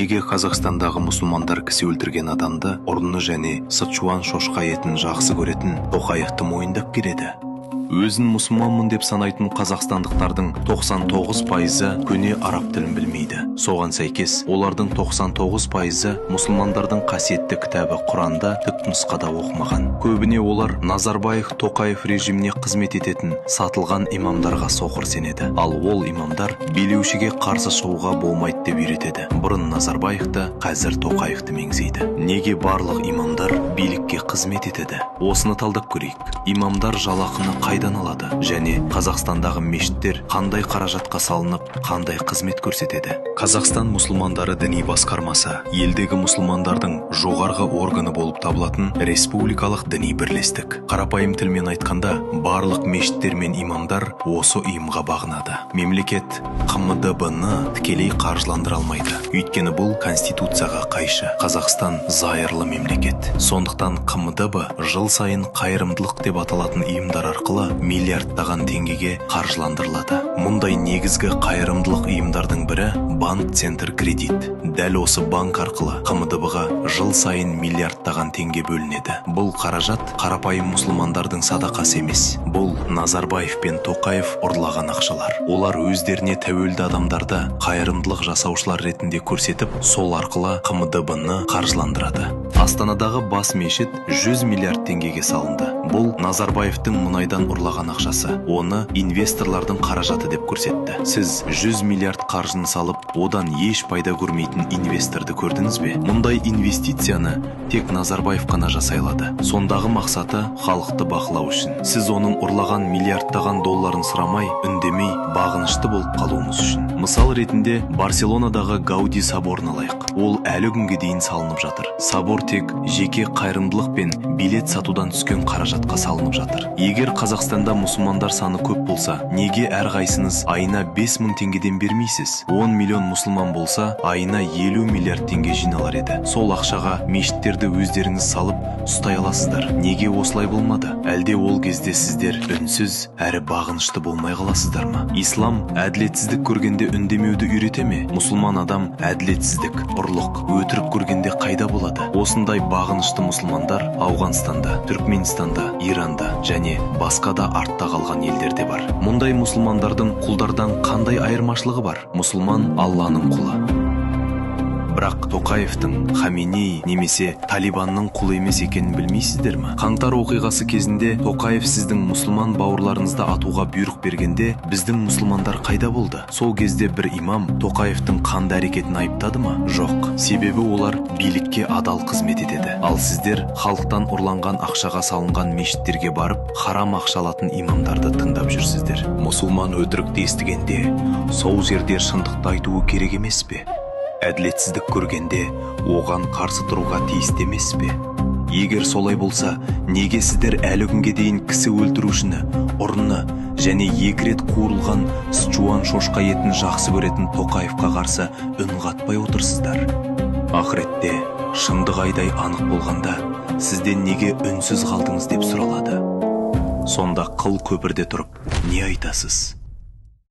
Неге Қазақстандағы мұсылмандар кісі өлтірген адамды ұрыны және Сычуан шошқа етін жақсы көретін Тоқаевты мойындап келеді? Өзін мұсылманмын деп санайтын қазақстандықтардың 99% көне араб тілін білмейді. Соған сәйкес, олардың 99% мұсылмандардың қасиетті кітабы Құранды түпнұсқада оқымаған. Көбіне олар Назарбаев Тоқаев режиміне қызмет ететін сатылған имамдарға соқыр сенеді. Ал ол имамдар билеушіге қарсы шығуға болмайды деп үйретеді. Бұрын Назарбаевты, қазір Тоқаевты меңзейді. Неге барлық имамдар билікке қызмет етеді? Осыны талдап көрейік. Имамдар жалақыны қайдан алады және Қазақстандағы мешіттер қандай қаражатқа салынып, қандай қызмет көрсетеді? Қазақстан мұсылмандары діни басқармасы елдегі мұсылмандардың жоғарғы органы болып табылатын республикалық діни бірлестік. Қарапайым тілмен айтқанда, барлық мешіттер мен имамдар осы ұйымға бағынады. Мемлекет КМДБ-ны тікелей қаржыландыра алмайды. Өйткені бұл конституцияға қайшы. Қазақстан зайырлы мемлекет. Сондықтан КМДБ жыл сайын қайырымдылық деп аталатын ұйымдар арқылы миллиардтаған теңгеге қаржыландырылады. Мұндай негізгі қайырымдылық ұйымдардың бірі банк Центр Кредит. Дәл осы банк арқылы КМДБ-ға жыл сайын миллиардтаған теңге бөлінеді. Бұл қаражат қарапайым мұсылмандардың садақасы емес. Бұл Назарбаев пен Тоқаев ұрлаған ақшалар. Олар өздеріне тәуелді адамдарды қайырымдылық жасаушылар ретінде көрсетіп, сол арқылы КМДБ-ны қаржыландырады. Астанадағы бас мешіт 100 миллиард теңгеге салынды. Бұл Назарбаевтың мұнайдан ұрлаған ақшасы. Оны инвесторлардың қаражаты деп көрсетті. Сіз 100 миллиард қаржыны салып, одан еш пайда көрмейтін инвесторды көрдіңіз бе? Мұндай инвестицияны тек Назарбаев қана жасай алады. Сондағы мақсаты халықты бақылау үшін. Сіз оның ұрлаған миллиардтаған долларын сұрамай, үндемей, бағынышты болып қалуыңыз үшін. Мысал ретінде Барселонадағы Гауди соборын алайық. Ол әлі күнге дейін салынып жатыр. Собор тек жеке қайырымдылық пен билет сатудан түскен қаражатқа салынып жатыр. Егер Қазақстанда мұсылмандар саны көп болса, неге әрқайсыңыз айына 5000 теңгеден бермейсіз? 10 миллион мұсылман болса, айына 50 миллиард теңге жиналар еді. Сол ақшаға мешіттерді өздеріңіз салып ұстай аласыздар. Неге осылай болмады? Әлде ол кезде сіздер үнсіз әрі бағынышты болмай қаласыздар ма? Ислам әділетсіздік көргенде үндемеуді үйрете ме? Мұсылман адам әділетсіздік, ұрлық, өтірік көргенде қайда болады? Осындай бағынышты мұсылмандар Ауғанстанда, Түркменстанда, Иранда және басқа да артта қалған елдерде бар. Мұндай мұсылмандардың құлдардан қандай айырмашылығы бар? Мұсылман Алланың құлы. Бірақ Тоқаевтың, Хаменеи немесе Талибанның құлы емес екенін білмейсіздер ме? Қаңтар оқиғасы кезінде Тоқаев сіздің мұсылман бауырларыңызды атуға бұйрық бергенде, біздің мұсылмандар қайда болды? Сол кезде бір имам Тоқаевтың қанды әрекетін айыптады ма? Жоқ. Себебі олар билікке адал қызмет етеді. Ал сіздер халықтан ұрланған ақшаға салынған мешіттерге барып, харам ақша алатын имамдарды тыңдап жүрсіздер. Мұсылман өтірікті естігенде, сол жерде шындықты айтуы керек емес пе? Әділетсіздік көргенде оған қарсы тұруға тиісті емес пе? Егер солай болса, неге сіздер әлі күнге дейін кісі өлтірушіні, ұрыны және 2 рет қуырылған Сычуан шошқа етін жақсы көретін Тоқаевқа қарсы үн қатпай отырсыздар? Ақыретте шындық айдай анық болғанда, сізден неге үнсіз қалдыңыз деп сұралады. Сонда қыл көпірде тұрып, не айтасыз?